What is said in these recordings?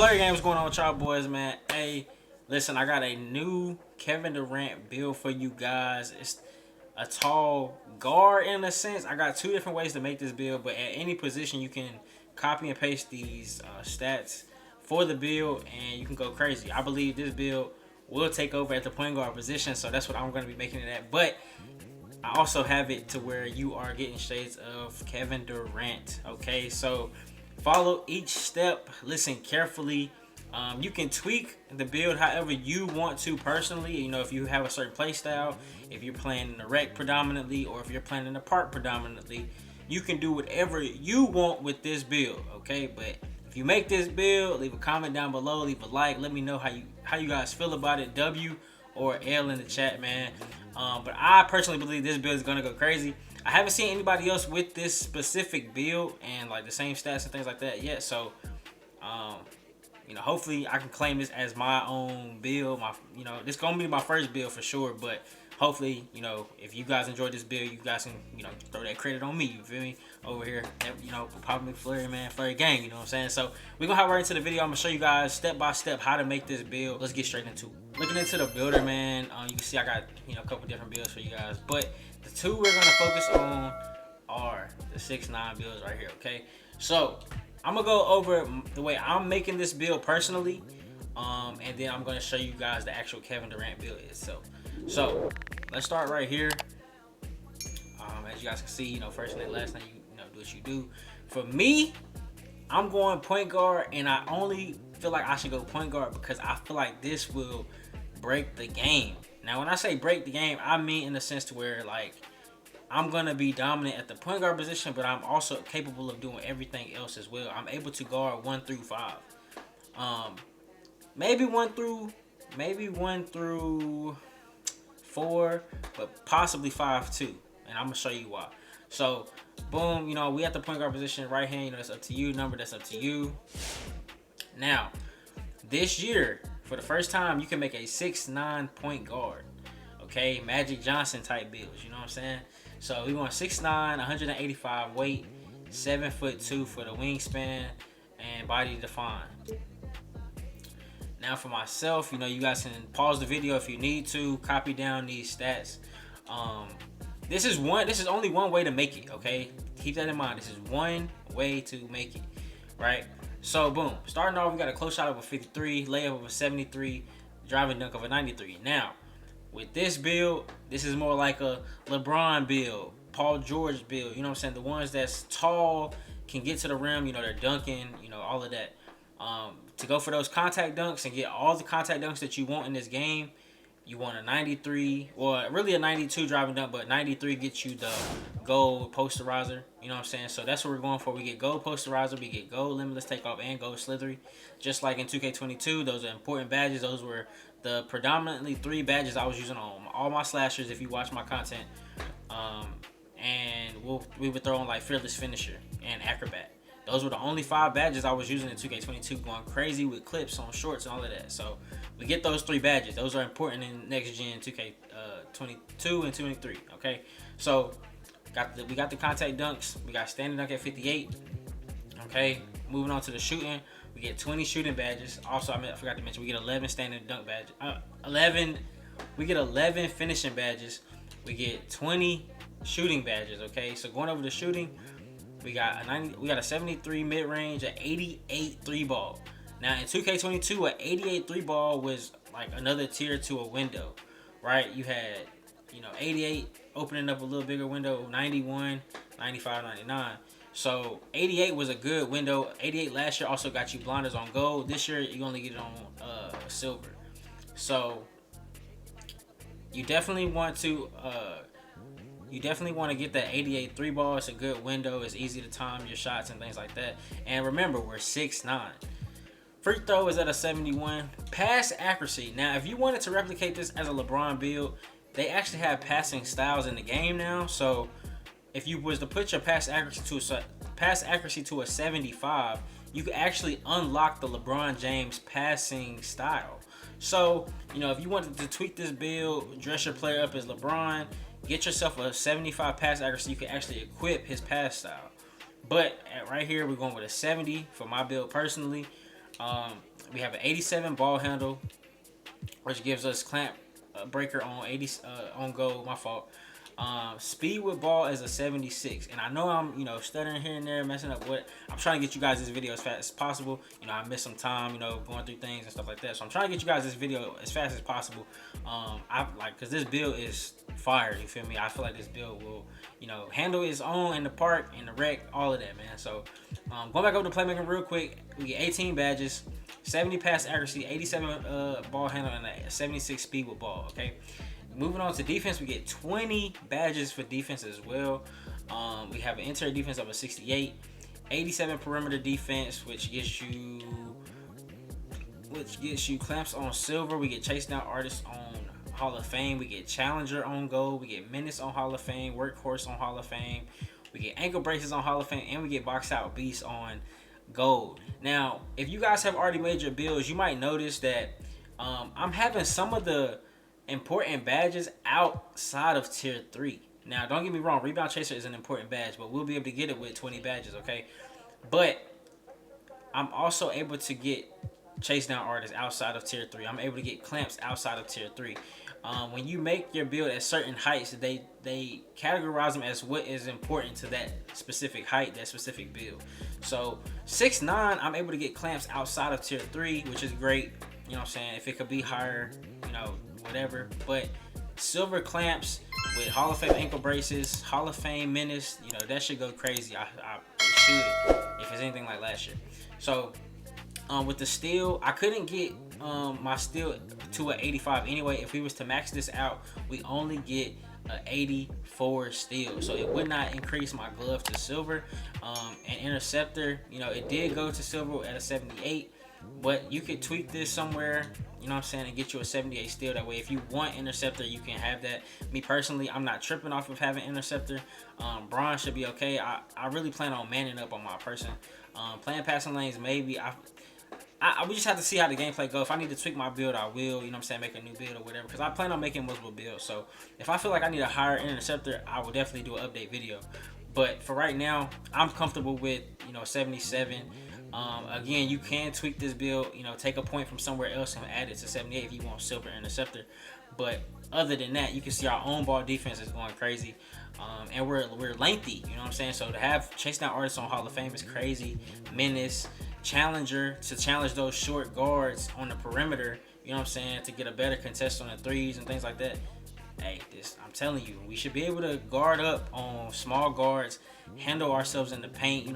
Flurry gang, what's going on with y'all boys, man? Hey, listen, I got a new Kevin Durant build for you guys. It's a tall guard in a sense. I got two different ways to make this build, but at any position you can copy and paste these stats for the build and you can go crazy. I believe this build will take over at the point guard position, so that's what I'm going to be making it at. But I also have it to where you are getting shades of Kevin Durant. Okay, so follow each step, listen carefully. You can tweak the build however you want to personally. You know, if you have a certain play style, if you're playing in the rec predominantly, or if you're playing in the park predominantly, you can do whatever you want with this build. Okay, but if you make this build, leave a comment down below, leave a like, let me know how you guys feel about it. W or L in the chat, man. But I personally believe this build is gonna go crazy. I haven't seen anybody else with this specific build and like the same stats and things like that yet. So, you know, hopefully I can claim this as my own build. You know, this gonna be my first build for sure. But hopefully, you know, if you guys enjoyed this build, you guys can, you know, throw that credit on me. You feel me? Over here, you know, PAPAMCFLURRY, man, Flurry gang. You know what I'm saying? So we're gonna hop right into the video. I'm gonna show you guys step by step how to make this build. Let's get straight into it. Looking into the builder, man, you can see I got, you know, a couple different builds for you guys, but the two we're gonna focus on are the 6'9" builds right here. Okay, so I'm gonna go over the way I'm making this build personally, and then I'm gonna show you guys the actual Kevin Durant build itself. So let's start right here. As you guys can see, you know, first thing, last thing, you know, do what you do. For me, I'm going point guard, and I only feel like I should go point guard because I feel like this will break the game. Now, when I say break the game, I mean in the sense to where, like, I'm going to be dominant at the point guard position, but I'm also capable of doing everything else as well. I'm able to guard 1 through 5. Maybe 1 through 4, but possibly 5 too. And I'm going to show you why. So, boom, you know, we at the point guard position, right hand, you know, that's up to you. Number, that's up to you. Now, this year, for the first time, you can make a 6'9" point guard. Okay, Magic Johnson type builds, you know what I'm saying? So we want 6'9", 185 weight, 7'2" for the wingspan, and body defined. Now for myself, you know, you guys can pause the video if you need to, copy down these stats. This is only one way to make it, okay? Keep that in mind. This is one way to make it, right? So boom, starting off, we got a close shot of a 53, layup of a 73, driving dunk of a 93. Now, with this build, this is more like a LeBron build, Paul George build, you know what I'm saying? The ones that's tall, can get to the rim, you know, they're dunking, you know, all of that. To go for those contact dunks and get all the contact dunks that you want in this game, you want a 93, or really a 92 driving dunk, but 93 gets you the gold posterizer, you know what I'm saying? So that's what we're going for. We get gold posterizer, we get gold limitless takeoff, and gold slithery. Just like in 2K22, those are important badges. Those were the predominantly 3 badges I was using on all my slashers if you watch my content. And we would throw on like Fearless Finisher and Acrobat. Those were the only 5 badges I was using in 2K22, going crazy with clips on shorts and all of that. So we get those 3 badges. Those are important in next gen 2K22 and 23. Okay, so we got the contact dunks. We got standing dunk at 58. Okay, moving on to the shooting, we get 20 shooting badges. Also, I forgot to mention, we get 11 standing dunk badges. 11. We get 11 finishing badges. We get 20 shooting badges. Okay, so going over the shooting, we got a 73 mid range, an 88 3 ball. Now in 2K22, an 88 3 ball was like another tier to a window, right? You had, you know, 88 opening up a little bigger window, 91, 95, 99. So 88 was a good window. 88 last year also got you blinders on gold. This year you only get it on silver. So you definitely want to get that 88 3 ball. It's a good window. It's easy to time your shots and things like that. And remember, we're 6'9". Free throw is at a 71. Pass accuracy. Now, if you wanted to replicate this as a LeBron build, they actually have passing styles in the game now. So if you was to put your pass accuracy to a 75, you could actually unlock the LeBron James passing style. So, you know, if you wanted to tweak this build, dress your player up as LeBron, get yourself a 75 pass accuracy, you can actually equip his pass style. But right here, we're going with a 70 for my build personally. We have an 87 ball handle, which gives us clamp breaker on 80 on goal. My fault. Speed with ball is a 76, and I know I'm stuttering here and there, messing up. What I'm trying to get you guys this video as fast as possible. I missed some time, going through things and stuff like that. So I'm trying to get you guys this video as fast as possible. Cause this build is fire. You feel me? I feel like this build will, handle its own in the park, in the rec, all of that, man. So going back over to playmaking real quick, we get 18 badges, 70 pass accuracy, 87 ball handle, and a 76 speed with ball. Okay. Moving on to defense, we get 20 badges for defense as well. We have an interior defense of a 68, 87 perimeter defense, which gets you clamps on silver. We get chase down artists on Hall of Fame. We get challenger on gold. We get menace on Hall of Fame, workhorse on Hall of Fame. We get ankle braces on Hall of Fame, and we get box out beast on gold. Now, if you guys have already made your builds, you might notice that I'm having some of the important badges outside of tier 3. Now, don't get me wrong, rebound chaser is an important badge, but we'll be able to get it with 20 badges, okay? But I'm also able to get chase down artists outside of tier 3. I'm able to get clamps outside of tier 3. When you make your build at certain heights, they categorize them as what is important to that specific height, that specific build. So 6'9", I'm able to get clamps outside of tier 3, which is great. You know what I'm saying? If it could be higher, whatever. But silver clamps with Hall of Fame ankle braces, Hall of Fame menace, that should go crazy. I should, if it's anything like last year. So with the steel, I couldn't get my steel to an 85 anyway. If we was to max this out, we only get an 84 steel, so it would not increase my glove to silver. And interceptor, it did go to silver at a 78, but you could tweak this somewhere, and get you a 78 steel. That way, if you want interceptor, you can have that. Me personally, I'm not tripping off of having interceptor. Bronze should be okay. I really plan on manning up on my person. Playing passing lanes, maybe. We just have to see how the gameplay go. If I need to tweak my build, I will, make a new build or whatever, because I plan on making multiple builds. So if I feel like I need a higher interceptor, I will definitely do an update video. But for right now, I'm comfortable with 77. Again, you can tweak this build, take a point from somewhere else and add it to 78 if you want silver interceptor. But other than that, you can see our own ball defense is going crazy. And we're lengthy, So to have chase down artists on Hall of Fame is crazy. Menace, challenger, to challenge those short guards on the perimeter, to get a better contest on the threes and things like that. Hey, I'm telling you, we should be able to guard up on small guards, handle ourselves in the paint. We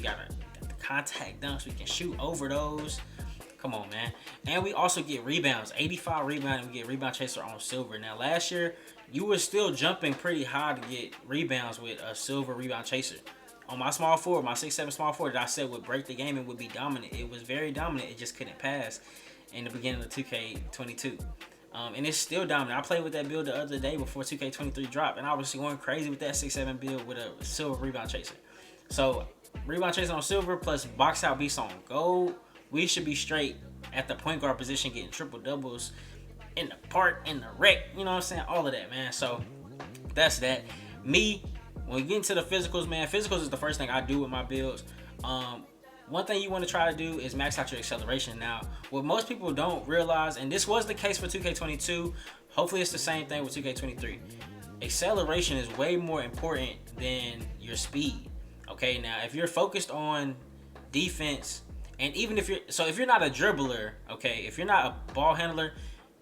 got the contact dunks. We can shoot over those. Come on, man. And we also get rebounds, 85 rebound, and we get rebound chaser on silver. Now, last year, you were still jumping pretty high to get rebounds with a silver rebound chaser. On my small forward, my 6'7" small forward that I said would break the game and would be dominant. It was very dominant. It just couldn't pass in the beginning of 2K22. And it's still dominant. I played with that build the other day before 2K23 dropped, and I was going crazy with that 6'7" build with a silver rebound chaser. So, rebound chaser on silver plus box out beast on gold. We should be straight at the point guard position, getting triple doubles in the park, in the rec. All of that, man. So, that's that. Me, when we get into the physicals, man, physicals is the first thing I do with my builds. One thing you want to try to do is max out your acceleration. Now, what most people don't realize, and this was the case for 2K22, hopefully it's the same thing with 2K23. Acceleration is way more important than your speed. Okay, now if you're focused on defense, and even if you're not a dribbler, okay, if you're not a ball handler,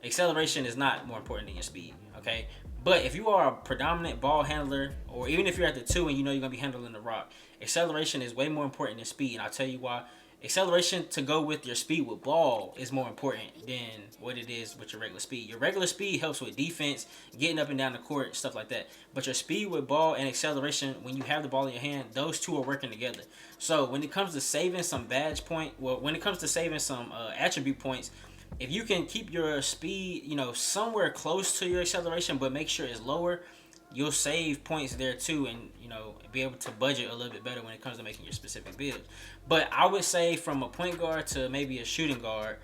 acceleration is not more important than your speed, okay? But if you are a predominant ball handler, or even if you're at the 2 and you're going to be handling the rock, acceleration is way more important than speed. And I'll tell you why. Acceleration to go with your speed with ball is more important than what it is with your regular speed. Your regular speed helps with defense, getting up and down the court, stuff like that. But your speed with ball and acceleration, when you have the ball in your hand, those two are working together. So when it comes to saving some when it comes to saving some attribute points, if you can keep your speed, somewhere close to your acceleration, but make sure it's lower, you'll save points there too, and be able to budget a little bit better when it comes to making your specific builds. But I would say from a point guard to maybe a shooting guard,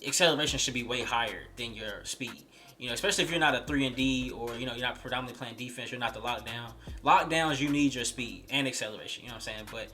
acceleration should be way higher than your speed. Especially if you're not a 3-and-D, or you're not predominantly playing defense, you're not the lockdown. Lockdowns, you need your speed and acceleration. But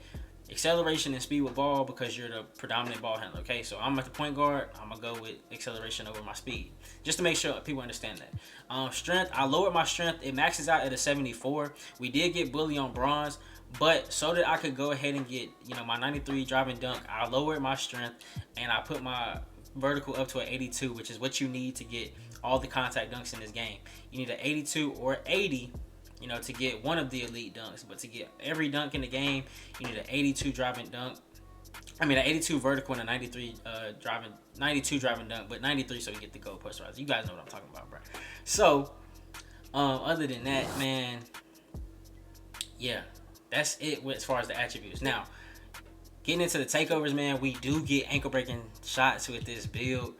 acceleration and speed with ball because you're the predominant ball handler. Okay, so I'm at the point guard. I'm gonna go with acceleration over my speed, just to make sure people understand that. Strength, I lowered my strength. It maxes out at a 74. We did get bully on bronze, but so that I could go ahead and get, you know, my 93 driving dunk, I lowered my strength and I put my vertical up to an 82, which is what you need to get all the contact dunks in this game. You need an 82 or 80, you know, to get one of the elite dunks. But to get every dunk in the game, you need an 82 driving dunk. I mean, an 82 vertical and a 92 driving dunk, but 93 so you get the goal post rise. You guys know what I'm talking about, bro. So, other than that, man, yeah, that's it as far as the attributes. Now, getting into the takeovers, man, we do get ankle breaking shots with this build,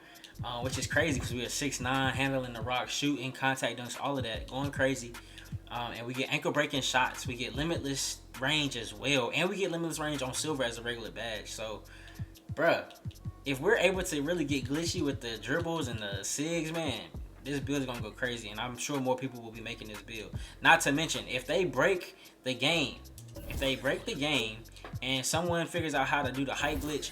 which is crazy because we are 6'9", handling the rock, shooting, contact dunks, all of that, going crazy. And we get ankle breaking shots. We get limitless range as well, and we get limitless range on silver as a regular badge. So, bruh, if we're able to really get glitchy with the dribbles and the SIGs, man, this build is gonna go crazy, and I'm sure more people will be making this build. Not to mention, if they break the game, and someone figures out how to do the height glitch,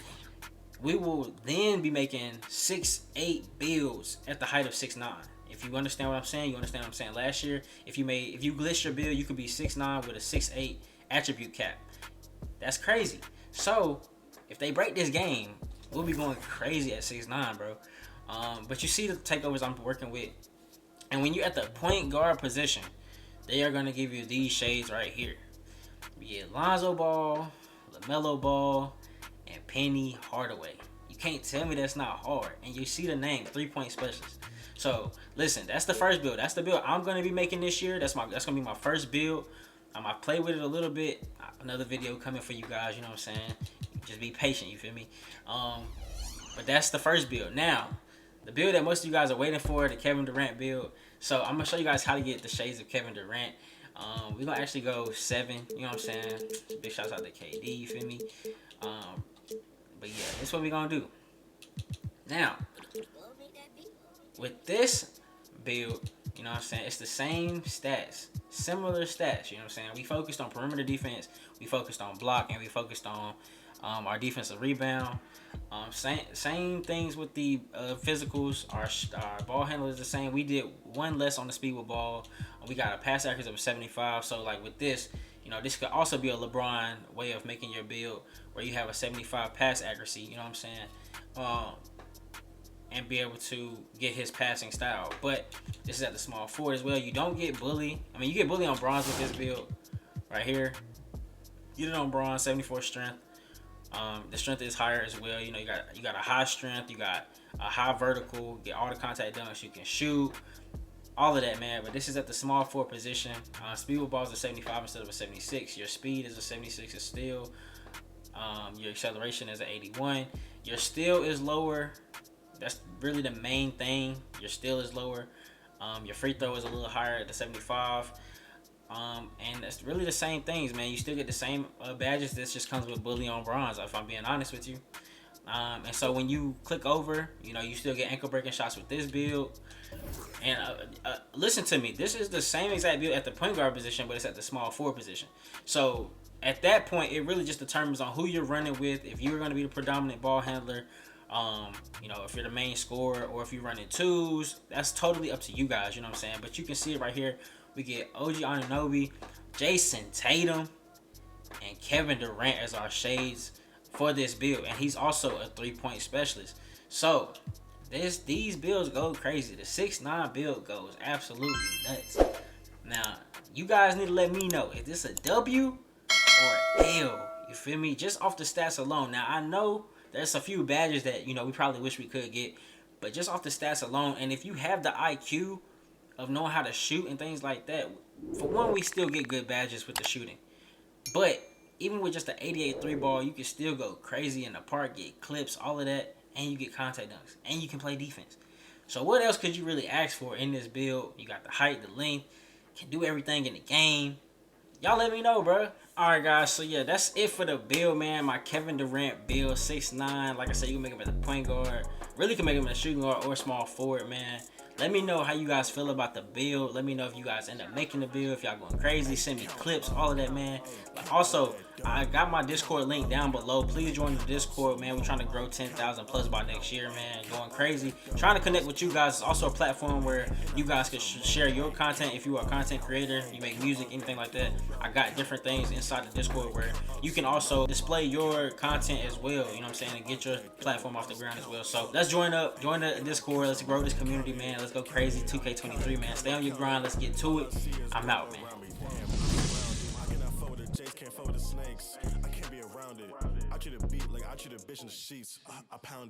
we will then be making 6'8" builds at the height of 6'9". If you understand what I'm saying, you understand what I'm saying. Last year, if you glitched your build, you could be 6'9" with a 6'8" attribute cap. That's crazy. So if they break this game, we'll be going crazy at 6'9", bro. But you see the takeovers I'm working with, and when you're at the point guard position, they are gonna give you these shades right here. We get Lonzo Ball, LaMelo Ball, and Penny Hardaway. You can't tell me that's not hard. And you see the name, 3-point specialist. So listen, that's the first build. That's the build I'm gonna be making this year. That's gonna be my first build. I play with it a little bit. Another video coming for you guys. You know what I'm saying? Just be patient. You feel me? But that's the first build. Now, the build that most of you guys are waiting for, the Kevin Durant build. So I'm gonna show you guys how to get the shades of Kevin Durant. We're gonna actually go 7. You know what I'm saying? Big shouts out to KD. You feel me? But yeah, that's what we're gonna do. Now, with this build, you know what I'm saying, it's the same stats, similar stats, you know what I'm saying. We focused on perimeter defense, we focused on block, and we focused on our defensive rebound. Same things with the physicals. Our ball handler is the same. We did one less on the speed with ball. We got a pass accuracy of 75. So like with this, you know, this could also be a LeBron way of making your build where you have a 75 pass accuracy, you know what I'm saying, and be able to get his passing style. But this is at the small forward as well. You don't get bully. I mean, you get bully on bronze with this build right here. You get it on bronze, 74 strength. The strength is higher as well. You know, you got a high strength, you got a high vertical, get all the contact dunks, you can shoot, all of that, man. But this is at the small forward position. Speed with balls is a 75 instead of a 76. Your speed is a 76 is still. Your acceleration is an 81. Your steal is lower. That's really the main thing. Your steal is lower. Your free throw is a little higher at the 75. And that's really the same things, man. You still get the same badges. This just comes with bully on bronze, if I'm being honest with you. And so when you click over, you know, you still get ankle breaking shots with this build. And listen to me, this is the same exact build at the point guard position, but it's at the small forward position. So at that point, it really just determines on who you're running with. If you're going to be the predominant ball handler, you know, if you're the main scorer, or if you're running twos, that's totally up to you guys, you know what I'm saying. But you can see it right here. We get OG Anunoby, Jason Tatum, and Kevin Durant as our shades for this build. And he's also a 3-point specialist. So these builds go crazy. The 6'9" build goes absolutely nuts. Now, you guys need to let me know if this a W or L. You feel me? Just off the stats alone. Now, I know there's a few badges that, you know, we probably wish we could get, but just off the stats alone, and if you have the IQ of knowing how to shoot and things like that, for one, we still get good badges with the shooting. But even with just the 88 3 ball, you can still go crazy in the park, get clips, all of that, and you get contact dunks, and you can play defense. So what else could you really ask for in this build? You got the height, the length, can do everything in the game. Y'all let me know, bro. Alright, guys, so yeah, that's it for the build, man. My Kevin Durant build, 6'9". Like I said, you can make him as a point guard. Really can make him as a shooting guard or small forward, man. Let me know how you guys feel about the build. Let me know if you guys end up making the build, if y'all going crazy. Send me clips, all of that, man. Also, I got my Discord link down below. Please join the Discord, man. We're trying to grow 10,000 plus by next year, man. Going crazy. Trying to connect with you guys. It's also a platform where you guys can share your content. If you are a content creator, you make music, anything like that, I got different things inside the Discord where you can also display your content as well, you know what I'm saying, and get your platform off the ground as well. So let's join up, join the Discord. Let's grow this community, man. Let's go crazy. 2K23, man. Stay on your grind. Let's get to it. I'm out, man. I can't be around it. I treat a beat like I treat a bitch in the sheets. I pound it.